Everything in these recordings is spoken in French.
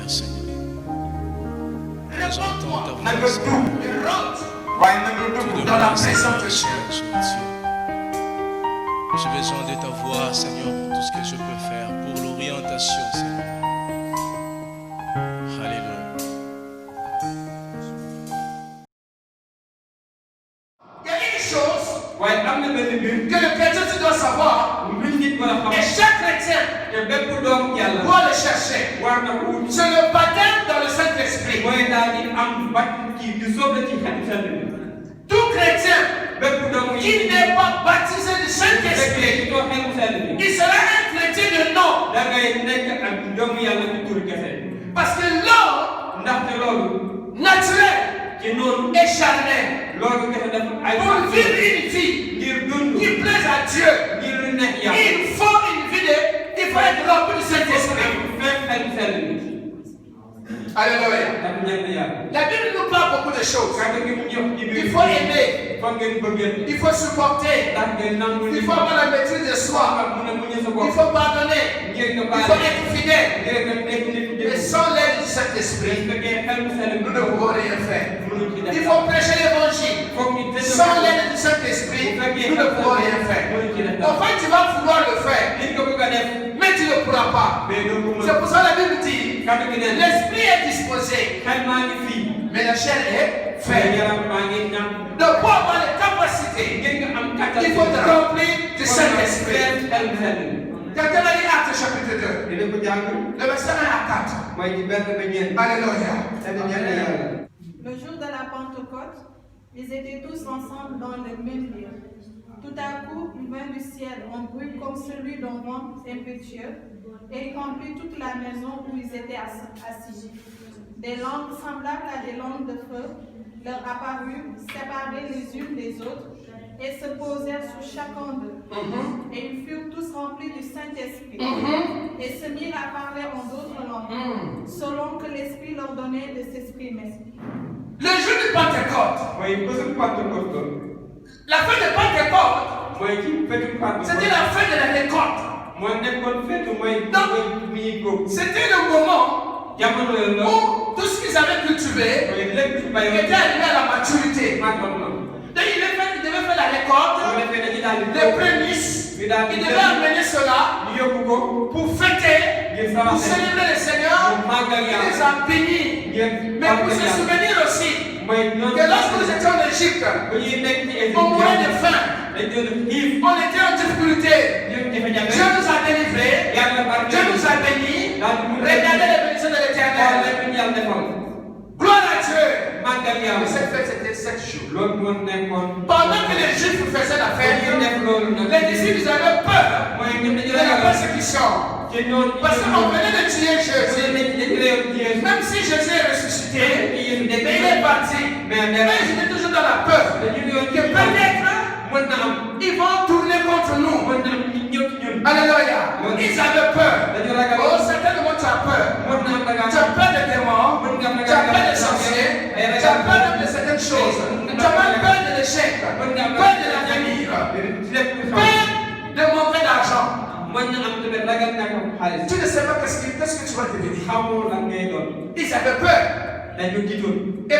prière, Seigneur. Nous entendons ta voix, Seigneur. Dans la présence de Dieu. J'ai besoin de ta voix, Seigneur, pour tout ce que je peux faire, pour l'orientation, Seigneur. Alléluia. Il y a une chose que le chrétien tu dois savoir, et chaque chrétien doit le chercher. C'est le baptême dans le Saint-Esprit. Tout chrétien qui n'est pas baptisé du Saint-Esprit, il sera un chrétien de nom. Parce que l'homme naturel et charnel, pour vivre une vie qui plaise à Dieu, il faut être rempli du Saint-Esprit. Alléluia. La Bible nous parle beaucoup de choses. Il faut aimer. Il faut supporter. Il faut avoir la maîtrise de soi. Il faut pardonner. Il faut être fidèle. Mais sans l'aide du Saint-Esprit, nous ne pouvons rien faire. Il faut prêcher l'évangile. Sans l'aide du Saint-Esprit, nous ne pouvons rien faire. Enfin, tu vas vouloir le faire, mais tu ne pourras pas. C'est pour ça que la Bible dit, l'esprit est disposé, mais la chair est faible. Donc pour avoir les capacités, il faut te remplir du Saint-Esprit. Quelqu'un a dit Actes chapitre 2. Le verset 1 à 4. Alléluia. Le jour de la Pentecôte, ils étaient tous ensemble dans le même lieu. Tout à coup, il vint du ciel un bruit comme celui d'un vent impétueux, et il remplit toute la maison où ils étaient assis. Des langues semblables à des langues de feu leur apparurent, séparées les unes des autres, et se posèrent sur chacun d'eux. Et ils furent tous remplis du Saint-Esprit, et se mirent à parler en d'autres langues, selon que l'Esprit leur donnait de s'exprimer. Le jour de Pentecôte, la fin de Pentecôte, c'était la fin de la récolte. Donc, c'était le moment où tout ce qu'ils avaient cultivé était arrivé à la maturité. Donc, ils devaient faire la récolte, les prémices. Ils devaient amener cela pour fêter, pour célébrer le Seigneur. Il les a bénis. Mais pour se souvenir aussi que lorsque nous étions en Égypte, au moment de faim, on était en difficulté. Dieu nous a délivrés, Dieu nous a bénis. Regardez les bénédictions de l'Éternel. Gloire à Dieu. Mais cette fête c'était 7 jours. Pendant que les Juifs faisaient la fête, les disciples avaient peur de la persécution. Parce qu'on venait de tuer Jésus. Même si Jésus est ressuscité, mais il est parti. Mais ils étaient toujours dans la peur que peut-être ils vont tourner contre nous. Alléluia. Ils avaient peur. Oh, certainement tu as peur. Tu as peur des démons. Tu as peur des sorciers. Tu as peur de certaines choses. Tu as peur de l'échec. Peur de l'avenir. Peur de manquer d'argent. Tu ne sais pas qu'est-ce que tu vas devenir. Ils avaient peur. Et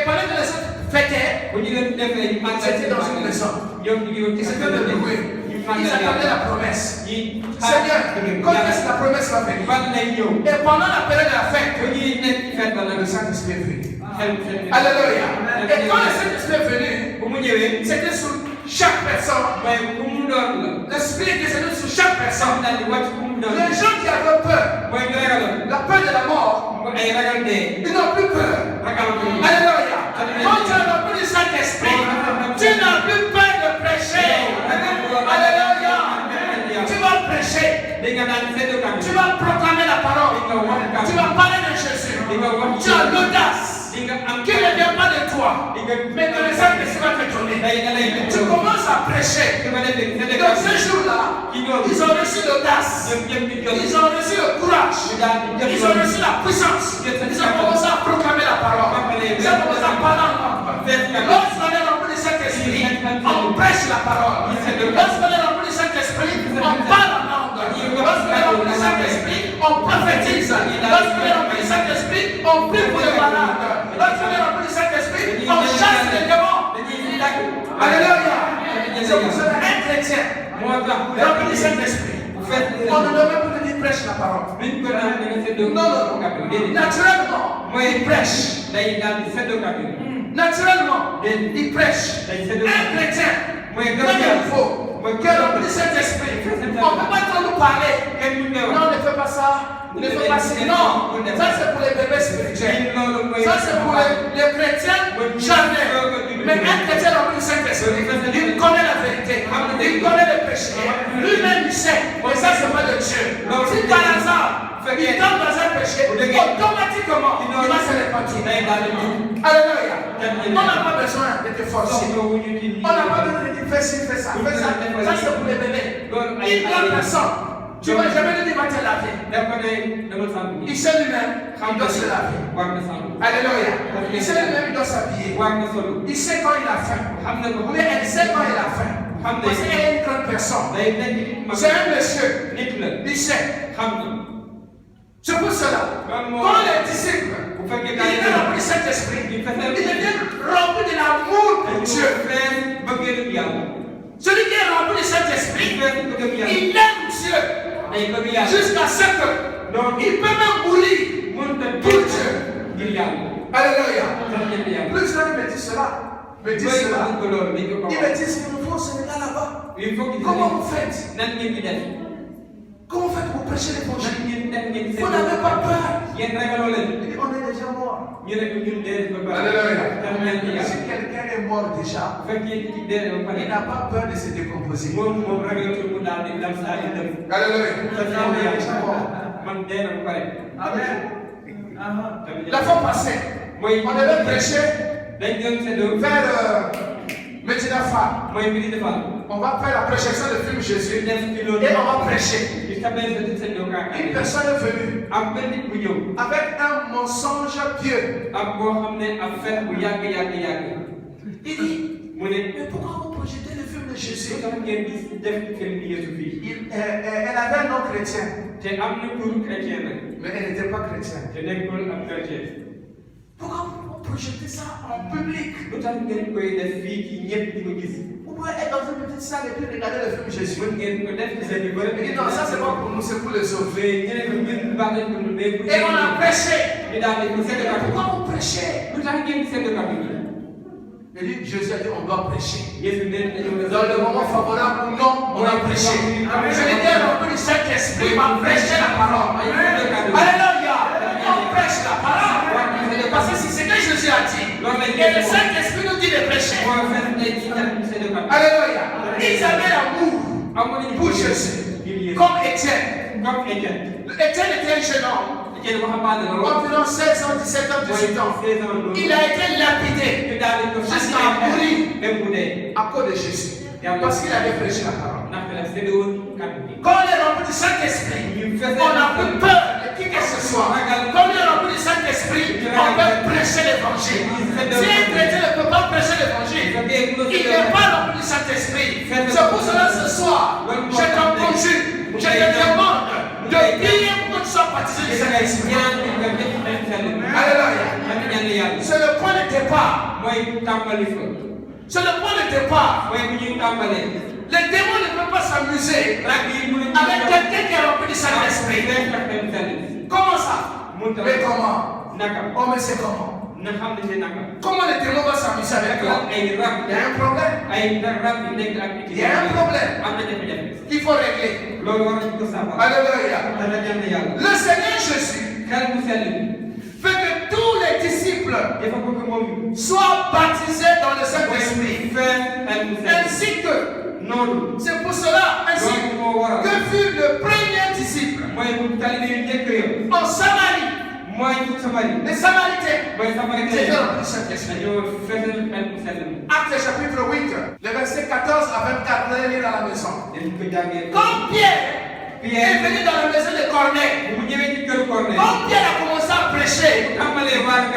pendant que les autres fêtaient, c'était dans une maison. Ils s'étaient débrouillés. Ils attendaient la promesse. Seigneur, quand est-ce que la promesse va venir? Et pendant la période de la fête, le Saint-Esprit est venu. Alléluia. Et quand le Saint-Esprit est venu, c'était sur chaque personne. L'Esprit est descendu sur chaque personne. Les gens qui avaient peur, la peur de la mort, ils n'ont plus peur. Alléluia. Quand tu as rempli du Saint-Esprit, tu n'as plus peur de prêcher. Alléluia. Tu vas prêcher. Tu vas proclamer la parole. Tu vas parler de Jésus. Tu as l'audace qui ne vient pas de toi, mais que le Saint-Esprit va te donner. Tu commences à prêcher. Dans ce jour-là, ils ont reçu l'audace. Ils ont reçu le courage. Ils ont reçu la puissance. Ils ont commencé à proclamer la parole. Ils ont commencé à parler en langue. Lorsqu'on est rempli de Saint-Esprit, on prêche la parole. Lorsqu'on est rempli de Saint-Esprit, on parle en langue. Lorsqu'on est rempli de Saint-Esprit, on prophétise. Lorsqu'on est rempli de Saint-Esprit, on prie pour les malades. Lorsqu'on est rempli du Saint-Esprit, on chasse les démons. Alléluia. C'est pour cela un chrétien rempli du Saint-Esprit. On ne doit même pas dire prêche la parole. Non. Naturellement, il prêche. Naturellement, il prêche. Un chrétien, comme il faut. Que rempli du Saint-Esprit. On ne peut pas trop nous parler. Non, ne fais pas ça. Ne fais pas ça. Non, ça c'est pour les bébés spirituels. Ça c'est pour les chrétiens. Jamais. Mais un chrétien rempli du Saint-Esprit, il connaît la vérité. Il connaît le péché. Lui-même il sait. Mais ça c'est pas de Dieu. Donc si par hasard, il tombe dans un péché, automatiquement, il va se repentir. Alléluia. On n'a pas besoin de te forcer. On n'a pas besoin de te dire fais ci, fais ça. Ça c'est pour les bébés. Une grande personne. Tu ne vas jamais lui dire va te laver. Il sait lui-même qu'il doit se laver. Alléluia. Il sait lui-même qu'il doit s'habiller. Il sait quand il a faim. Mais elle sait quand il a faim. Parce qu'elle est une grande personne. C'est un monsieur. Il sait. C'est pour cela. Quand les disciples, ils étaient remplis de Saint-Esprit, ils étaient remplis de l'amour de Dieu. Celui qui est rempli de Saint-Esprit, il aime Dieu jusqu'à ce qu'il peut même mourir pour Dieu. Alléluia. Plus l'homme me dit cela. Il me dit ce qu'il nous faut au Sénégal là-bas. Comment vous faites? Comment faites-vous prêcher l'évangile? Vous n'avez pas peur. On est déjà mort. Alléluia. Si quelqu'un est mort déjà, il n'a pas peur de se décomposer. Alléluia. La fois passée, on devait prêcher vers Medina Fall. On va faire la projection de film Jésus et on va prêcher. Une personne est venue avec un mensonge pieux. Il dit, mais pourquoi vous projetez le film de Jésus? Elle avait un nom chrétien, mais elle n'était pas chrétienne. Pourquoi vous projetez ça en public? Vous pouvez être dans une petite salle et puis regarder le film Jésus. Il dit non, ça c'est pas pour nous, c'est pour les autres. Et on a prêché. Pourquoi vous prêchez? Il dit, Jésus a dit on doit prêcher. Dans le moment favorable ou non, on a prêché. Je l'ai dit rempli du Saint-Esprit, on va prêcher la parole. Alléluia. On prêche la parole. Parce que c'est ce que Jésus a dit. Et le Saint-Esprit nous dit de prêcher. Alléluia. Ils avaient l'amour pour Jésus. Comme Étienne. Étienne était un jeune homme. Environ 16 ans, 17 ans, 18 ans. Il a été lapidé jusqu'à mourir à cause de Jésus. Parce qu'il avait prêché la parole. Quand on est rempli du Saint-Esprit, on n'a plus peur de qui que ce soit. Quand on est rempli du Saint-Esprit, on peut prêcher l'évangile. Si un chrétien ne peut pas prêcher l'évangile, il n'est pas rempli du Saint-Esprit. C'est pour cela ce soir, je te conjure, je te demande de prier pour que tu sois baptisé du Saint-Esprit. Alléluia. C'est le point de départ. C'est le point de départ. Les démons ne peuvent pas s'amuser avec quelqu'un qui est rempli du Saint-Esprit. Comment ça? Mais comment? Oh, mais c'est comment? Comment les démons vont s'amuser avec toi? Il y a un problème. Il y a un problème. Il faut régler. Alléluia. Le Seigneur Jésus fait que tous les disciples soient baptisés dans le Saint-Esprit. Ainsi que, c'est pour cela, ainsi que fut le premier disciple en Samarie. Les Samaritains étaient remplis du Saint-Esprit. Actes chapitre 8, les versets 14 à 24, vous allez lire à la maison. Quand Pierre est venu dans la maison de Corneille, quand Pierre a commencé à prêcher,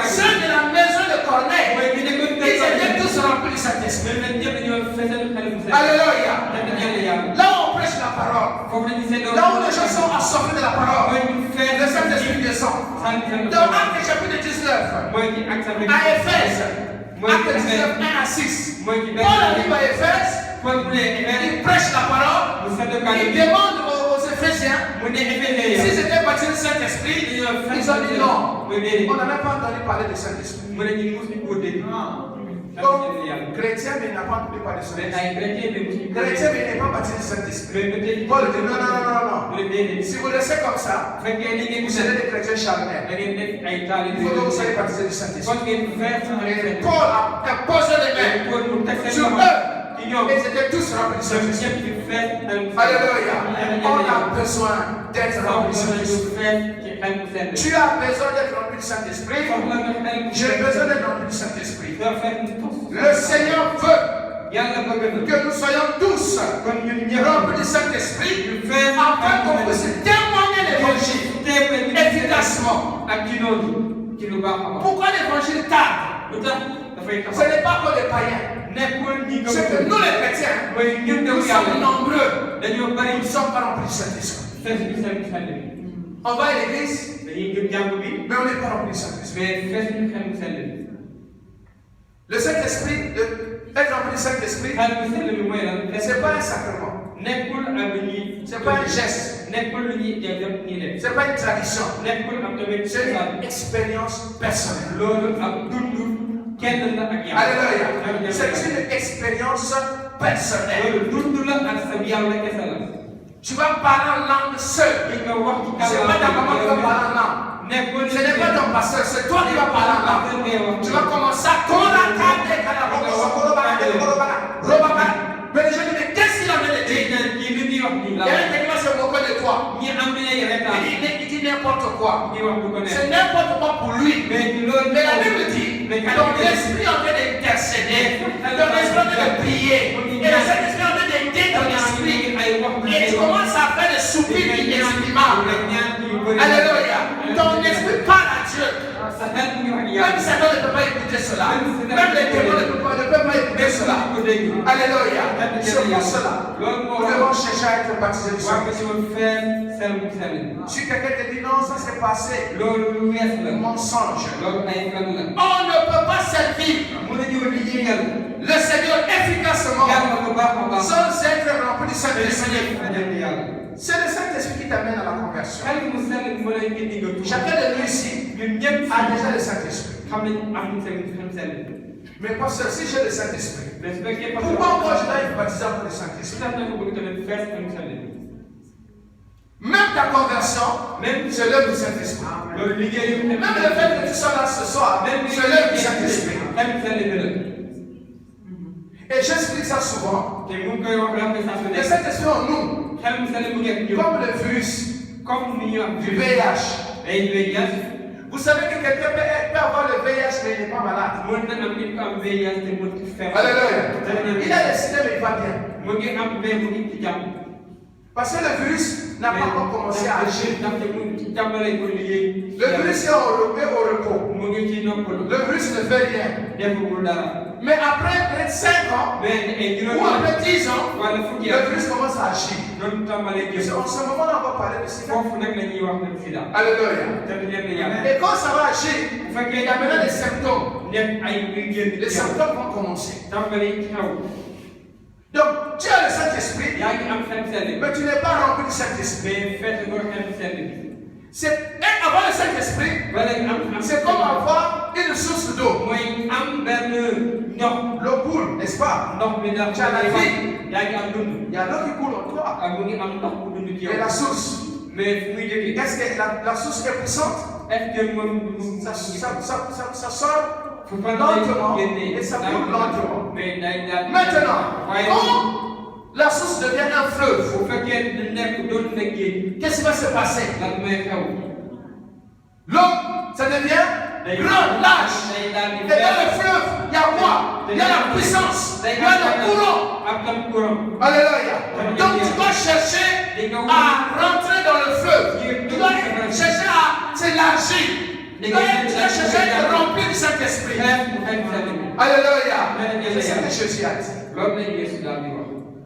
ceux de la maison de Corneille, ils étaient tous remplis du Saint-Esprit. Alléluia. Là où on prêche la parole. foofu la ñu seetloo. Là où les gens sont assommés de la parole, mooy ñu fees le Saint-Esprit descend. Dans Acte chapitre 19, mooy ci ak sa à Éphèse, Acte 19, 1 à 6, mooy ci Paul arrive à Éphèse, Paul mu ne il prêche la parole, mu seetlu il demande aux Éphésiens mu ne Éphésiens s'ils étaient baptisés du Saint-Esprit. Ils ont dit non. On n'a même pas entendu parler du Saint-Esprit. mu ne ñu mos ñu ko dégg. Donc, chrétien, mais il n'a pas entendu parler du mais Saint-Esprit. ay chrétien mais mosuñu ko Chrétien, mais il n'est pas baptisé du Saint-Esprit. mais peut-être Paul dit non, non, non, non, non. mu ne déedéet. Si vous laissez comme ça, bu fekkee ni ngeen vous serez des chrétiens charnels. da ngeen nekk ay taalibe Il faut que vous soyez baptisés du Saint-Esprit. kon ngeen fees Et Paul a posé les mains Paul mu teg seen sur loxo eux. ci ñoom Ils étaient tous remplis du ñoom Saint-Esprit. ñëpp di fees Alléluia. On a besoin d'être remplis du Saint-Esprit. Tu as besoin d'être rempli du Saint-Esprit. J'ai besoin d'être rempli du Saint-Esprit. Le Seigneur veut que nous soyons tous remplis du Saint-Esprit afin qu'on puisse témoigner l'évangile efficacement. Pourquoi l'évangile tarde? Ce n'est pas que les païens. C'est que nous les chrétiens, nous sommes nombreux. Nous ne sommes pas remplis du Saint-Esprit. On va à l'église, mais on n'est pas rempli du Saint-Esprit. Le Saint-Esprit, être rempli du Saint-Esprit, ce n'est pas un sacrement. Ce n'est pas un geste. Ce n'est pas une tradition. C'est une expérience personnelle. Alléluia. C'est une expérience personnelle. Tu vas parler en langue seule. Ce n'est pas ta maman qui va parler en langue. Ce n'est pas ton pasteur, c'est toi qui vas parler en langue. Tu vas commencer à mais les gens disent, mais qu'est-ce qu'il a fait de dire? Il y a un qui va se moquer de toi. Il dit n'importe quoi. C'est n'importe quoi pour lui. Mais la Bible dit, ton esprit est en train d'intercéder, ton esprit est en train de prier, et le Saint-Esprit est en train d'aider ton esprit. Et tu commences à faire des soupirs inexprimables. Alléluia. Ton esprit parle à Dieu. Même Satan ne peut pas écouter cela. Même les démons ne peuvent pas écouter cela. Alléluia. C'est pour cela. Nous devons chercher à être baptisés du Saint-Esprit. Si quelqu'un te dit non, ça s'est passé, mensonge. On ne peut pas servir le Seigneur efficacement sans être rempli du Saint-Esprit. C'est le Saint-Esprit qui t'amène à la conversion. Chacun de nous ici a déjà le Saint-Esprit. Mais pasteur, si j'ai le Saint-Esprit, pourquoi moi je dois être baptisé pour le Saint-Esprit? Même ta conversion, c'est l'œuvre du Saint-Esprit. Même le fait que tu sois là ce soir, c'est l'œuvre du Saint-Esprit. Et j'explique ça souvent. Le Saint-Esprit en nous, comme le virus du VIH. Vous savez que quelqu'un peut avoir le VIH mais il n'est pas malade. Alléluia. Il a décidé mais il va bien. Parce que le virus n'a pas encore commencé à agir. Le virus est au repos. Le virus ne fait rien. Mais après peut-être 5 ans, ou après 10 ans, le virus commence à agir. En ce moment, on va parler de sida. Alléluia. Et quand ça va agir, il y a maintenant des symptômes. Les symptômes vont commencer. Donc, tu as le Saint-Esprit, mais tu n'es pas rempli du Saint-Esprit. Avoir le Saint-Esprit, c'est comme avoir une source d'eau. L'eau coule, n'est-ce pas? Tu as la vie. Il y a l'eau qui coule en toi. Et la source. Est-ce que la source est puissante? Ça sort lentement et ça coule lentement. Maintenant, quand la source devient un fleuve, qu'est-ce qui va se passer? L'eau, ça devient grand, large. Et dans le fleuve, il y a quoi? Il y a la puissance, il y a le courant. Alléluia. Donc tu dois chercher à rentrer dans le fleuve. Tu dois chercher à s'élargir. Tu dois chercher à être rempli du Saint-Esprit. Alléluia. C'est ce que Jésus a dit.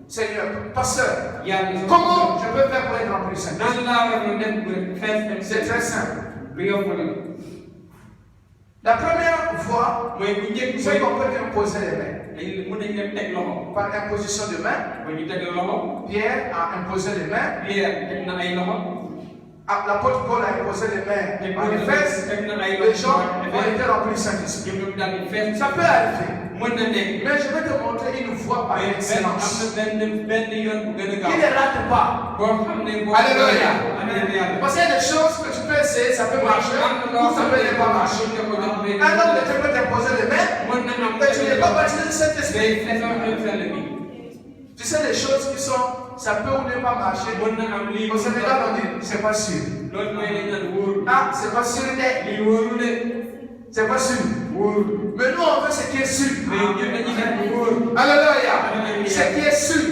Seigneur, pasteur, comment je peux faire pour être rempli du Saint-Esprit? C'est très simple. La première voie, c'est qu'on peut imposer les mains. Par imposition de main, Pierre a imposé les mains. L'apôtre Paul a imposé les mains par les fesses. Les gens ont été remplis du Saint-Esprit. Ça peut arriver. Mais je vais te montrer une voie par excellence. Qui ne rate pas. Alléluia. Parce qu'il y a des choses que tu peux essayer, ça peut marcher, ou ça peut ne pas marcher. Un homme de Dieu peut t'imposer les mains, mais tu n'es pas baptisé du Saint-Esprit. Tu sais, les choses qui sont, ça peut ou ne pas marcher. Au Sénégal, on dit, c'est pas sûr. Ah, c'est pas sûr. C'est pas sûr. Mais nous, on veut ce qui est sûr. Alléluia. Ce qui est sûr.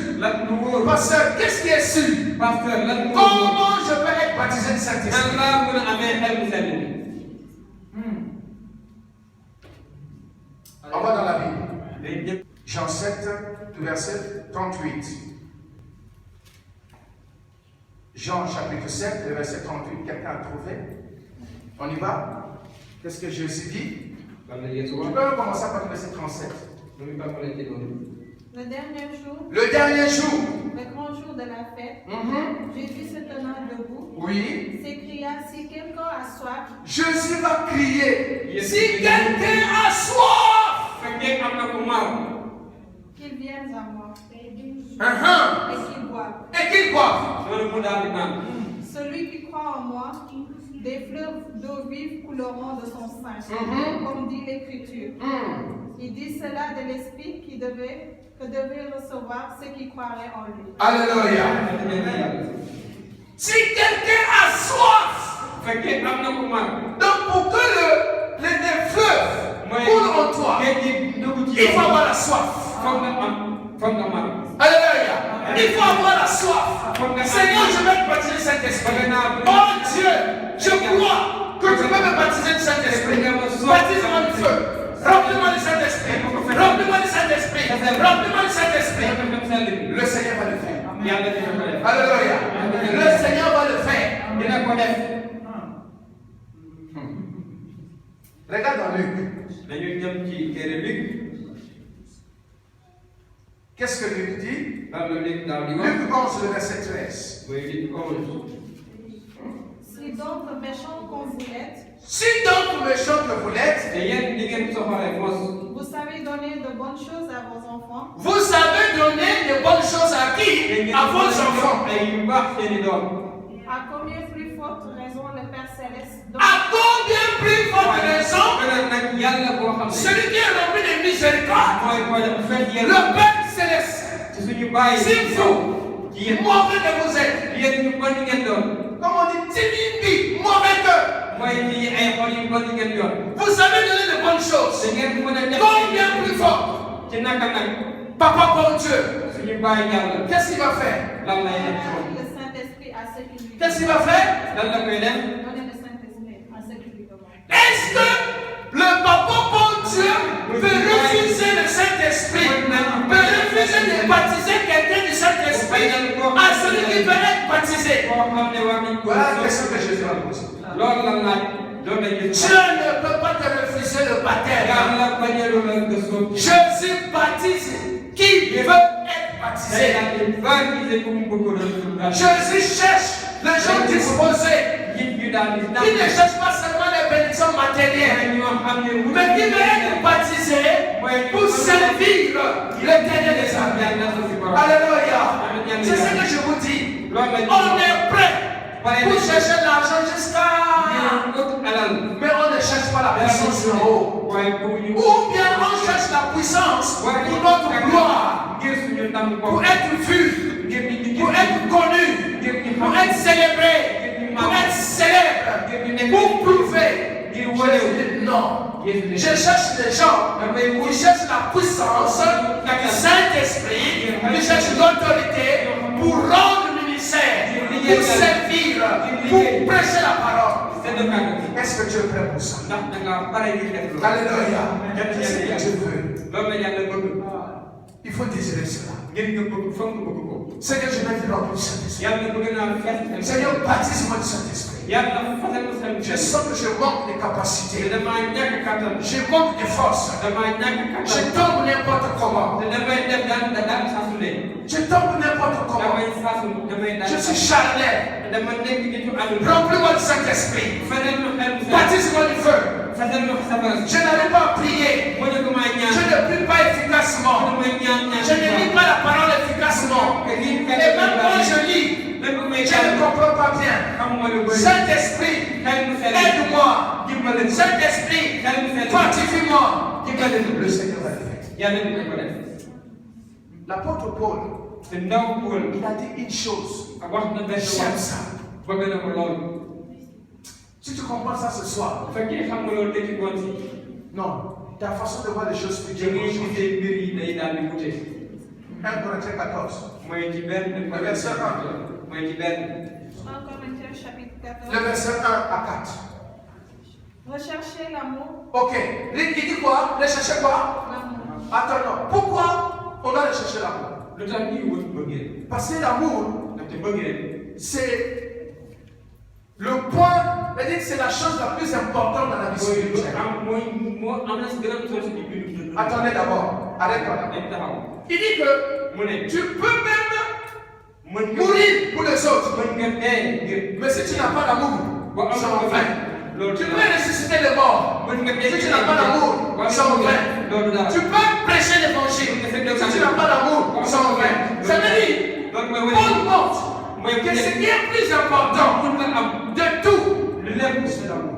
Pasteur, qu'est-ce qui est sûr? Comment je peux être baptisé du Saint-Esprit? On va dans la Bible. Jean 7, verset 38. Jean chapitre 7, verset 38. Quelqu'un a trouvé? On y va? Qu'est-ce que Jésus dit? Tu peux commencer par le verset 37. Le dernier jour, le grand jour de la fête, Jésus se tenant debout, s'écria, si quelqu'un a soif, Jésus va crier, si quelqu'un a soif, qu'il vienne à moi, et qu'il boive. Celui qui croit en moi, des fleuves d'eau vive couleront de son sein, comme dit l'Écriture. Il dit cela de l'Esprit que devait recevoir ceux qui croiraient en lui. Alléluia. Si quelqu'un a soif, donc pour que les fleuves coulent en toi, il faut avoir la soif. Alléluia. Il faut avoir la soif. Seigneur, je vais te baptiser du Saint-Esprit. Oh Dieu, je crois que tu peux me baptiser du Saint-Esprit. Baptise-moi du feu. Remplis-moi du Saint-Esprit. Remplis-moi du Saint-Esprit. Remplis-moi du Saint-Esprit. Le Seigneur va le faire. Alléluia. Le Seigneur va le faire. Regarde dans Luc. Qu'est-ce que Luc dit? Luc 11, le verset 13. Si donc méchant qu'on vous êtes, vous savez donner de bonnes choses à vos enfants. Vous savez donner de bonnes choses à qui? À vos enfants. À combien plus forte raison le Père Céleste? À combien plus forte raison celui qui est rempli de miséricorde, le Père Céleste. Si vous, mauvais que vous êtes, comme on dit, timide, mauvais cœur, vous savez donner de bonnes choses. Combien plus fort? Papa bon Dieu, qu'est-ce qu'il va faire? Le Saint-Esprit à ceux qui lui demandent. Qu'est-ce qu'il va faire? Donner le Saint-Esprit à ceux qui lui demandent. Est-ce que le papa bon Dieu peut refuser le Saint-Esprit, peut refuser de baptiser quelqu'un du Saint-Esprit à celui qui veut être baptisé? Voilà la question que Jésus a posée. Dieu ne peut pas te refuser le baptême. Jésus baptise qui veut être baptisé. Jésus cherche les gens disposés qui ne cherchent pas seulement les bénédictions matérielles, mais qui veulent être baptisés pour servir l'éternel des armées. Alléluia. C'est ce que je vous dis. On est prêt pour chercher l'argent jusqu'à... Mais on ne cherche pas la puissance en haut. Ou bien on cherche la puissance pour notre gloire, pour être vu, pour être connu, pour être célébré, pour être célèbre, pour prouver. Non. Je cherche les gens qui cherchent la puissance du Saint-Esprit, qui cherchent l'autorité pour rendre le ministère, pour servir, pour prêcher la parole. Est-ce que tu es prêt pour ça? Alléluia. Qu'est-ce que Dieu veut? Il faut désirer cela. ngeen nga bëgg foog nga bëgg ko. Seigneur, je vais te remplir du Saint-Esprit. yàlla bëgg naa fees. Seigneur, baptise-moi du Saint-Esprit. yàlla fasal ko seen. Je sens que je manque de capacité. te damaa ñàkk kattan. Je manque de force. damaa ñàkk kattan. Je tombe n'importe comment. te damay def daan saa su ne. Je tombe n'importe comment. damay saa su damay daan. Je suis charnel. dama nekk nitu àdduna. Remplis-moi du Saint-Esprit. fasal ma xel mu set. Baptise-moi du feu. fasal ma safara. Je n'arrive pas à prier. mu ne ko maa ñaan. Je ne prie pas efficacement. Je ne lis pas la parole efficacement. Et même quand je lis, je ne comprends pas bien. Saint-Esprit, aide-moi. Saint-Esprit, fortifie-moi. Le Seigneur va le faire. L'apôtre Paul, il a dit une chose. J'aime ça. Si tu comprends ça ce soir, non, ta façon de voir les choses spirituelles. 1 Corinthiens 14. Le verset 1. 1 Corinthiens chapitre 14. Le verset 1 à 4. Recherchez l'amour. Ok. Il dit quoi? Rechercher quoi? L'amour. Attends, non. Pourquoi on doit rechercher l'amour? Parce que l'amour, c'est le point, c'est la chose la plus importante dans la vie spirituelle. Attendez d'abord. Arrête-toi là. Il dit que tu peux même mourir pour les autres. Mais si tu n'as pas d'amour, ça va faire. Tu peux ressusciter les morts. Si tu n'as pas d'amour, ça va faire. Tu peux prêcher l'évangile. Si tu n'as pas d'amour, ça va faire. Ça veut dire, Paul montre que ce qui est plus important de tout, c'est l'amour.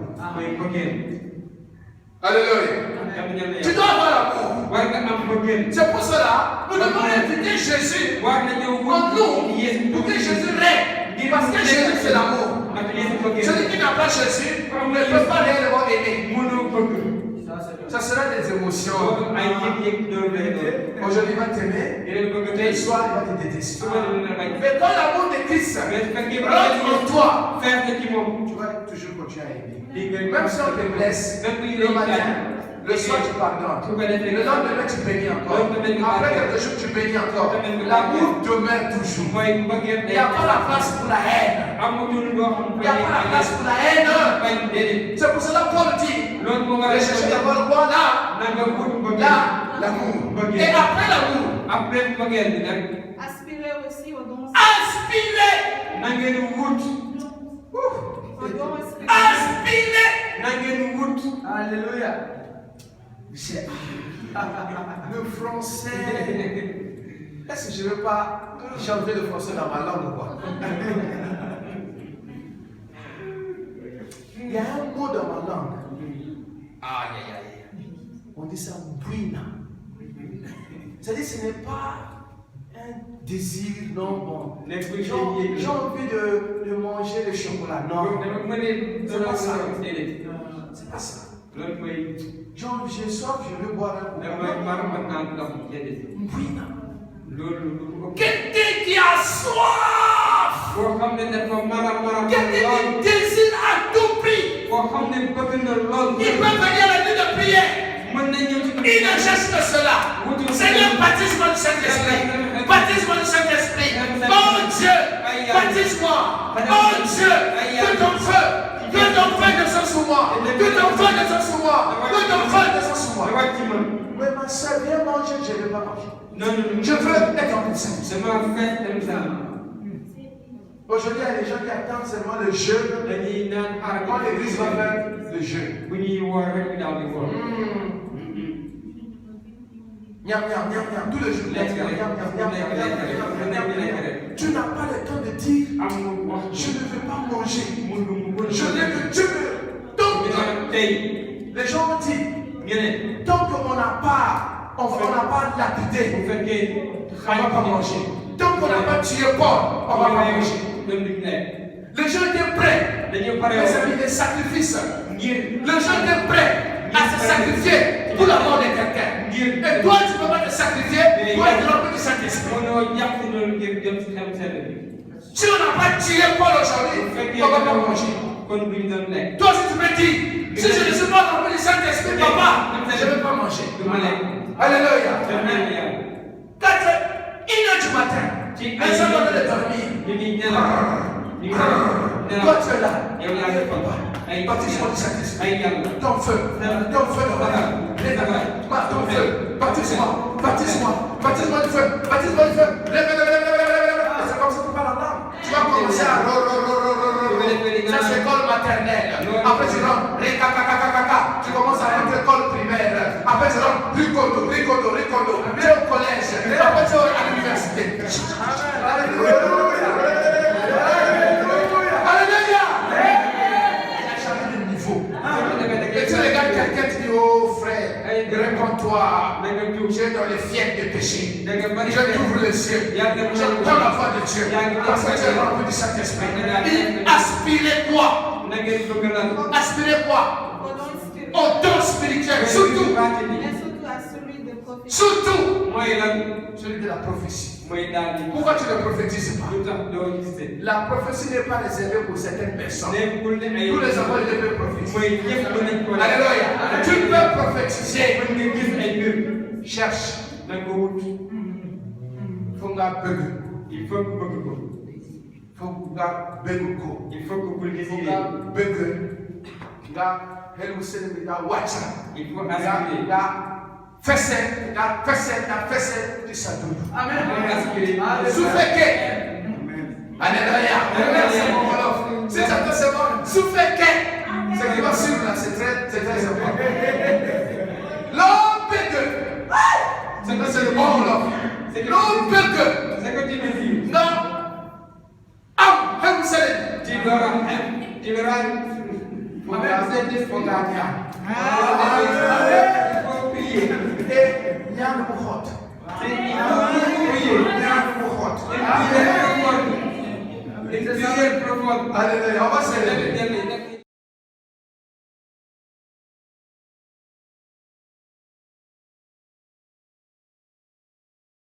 Alléluia. Tu dois avoir l'amour. C'est pour cela que nous devons inviter Jésus en nous pour que Jésus règne. Parce que Jésus c'est l'amour. Celui qui n'a pas Jésus ne peut pas réellement aimer. Ça sera des émotions. Aujourd'hui il va t'aimer, le soir il va te détester. Mais quand l'amour de Christ rentre en toi, tu vas toujours continuer à aimer. Même si on te blesse, le matin, le soir tu pardonnes, le lendemain tu bénis encore, après quelques jours tu bénis encore. L'amour demeure toujours. Il n'y a pas la place pour la haine. Il n'y a pas la place pour la haine. C'est pour cela que Paul dit, recherchez d'abord quoi là, l'amour. Et après l'amour, Aspirez aussi aux dons. aspirez. Aspirez. Alléluia. Le français. Est-ce que je ne veux pas changer le français dans ma langue ou quoi? Il y a un mot dans ma langue. On dit ça brina. C'est-à-dire ce n'est pas un désir, non bon. J'ai envie de manger le chocolat. Non. C'est pas ça. C'est pas ça. J'ai soif, je veux boire un coup. Brina. Quelqu'un qui a soif. Quelqu'un qui désire à tout prix. Il peut venir à la nuit de prière. Il ne cherche que cela. Seigneur, baptise-moi du Saint-Esprit. Baptise-moi du Saint-Esprit. Oh Dieu, baptise-moi. Oh Dieu, que ton feu descende sur moi. Que ton feu descende sur moi. Que ton feu descende sur moi. Mais ma soeur, viens manger, je ne vais pas manger. Je veux être en Saint-Esprit. Aujourd'hui, il y a des gens qui attendent seulement le jeûne. Quand l'église va faire le jeûne. Niam, niam, niam, niam, tous les jours. Tu n'as pas le temps de dire, je ne veux pas manger. Je n'ai que Dieu. Donc, les gens ont dit, tant qu'on n'a pas lapidé, on ne va pas manger. Tant qu'on n'a pas tué Paul, on ne va pas manger. Les gens étaient prêts, mes amis, des sacrifices. Les gens étaient prêts à se sacrifier pour la mort de quelqu'un. Et toi, tu ne peux pas te sacrifier pour être rempli du Saint-Esprit. Si on n'a pas tué Paul aujourd'hui, on ne va pas manger. Toi, si tu me dis, si je ne suis pas rempli du Saint-Esprit, papa, je ne vais pas manger. Alléluia. matin, ci les gens doivent dormir. ñu ngi nelaw ñu ngi nelaw Toi, tu es là. yow yaa ngi papa ay Baptise-moi du Saint-Esprit. ay yàlla Ton feu. Ton feu de Baba. Ton feu. Baptise-moi. Baptise-moi. Baptise-moi du feu. Baptise-moi du feu. Lève. C'est comme ça que tu parles en langue. Tu vas commencer à ça c'est école maternelle. Après tu rentres. Tu commences à rentrer école primaire. Après tu rentres. Ricondo. Tu es au collège. Après tu es à l'université. Et tu regardes quelqu'un, tu dis, oh frère, réponds-toi, tu es dans les fièvres de péché. Je t'ouvre les cieux. J'entends la voix de Dieu. Parce que tu es rempli du Saint-Esprit. Aspirez quoi? Aspirez quoi? Au don spirituel. Surtout. Mais surtout à celui de prophétie. Surtout. Celui de la prophétie. Pourquoi tu ne prophétises pas? La prophétie n'est pas réservée pour certaines personnes. Tous les enfants peuvent prophétiser. Alléluia. Tu peux prophétiser. Cherche. Fonga Begu. Il faut que beaucoup. Fonga Beguko. Il faut que vous le désirez. Fonga Begu. Nga Helusene Nga Wacha. Il faut aspirer. Nga Fesse de Sadou. Aspirer. Soufeke. Alléluia. C'est ça que c'est bon. Soufeke. Ce qui va suivre là, c'est très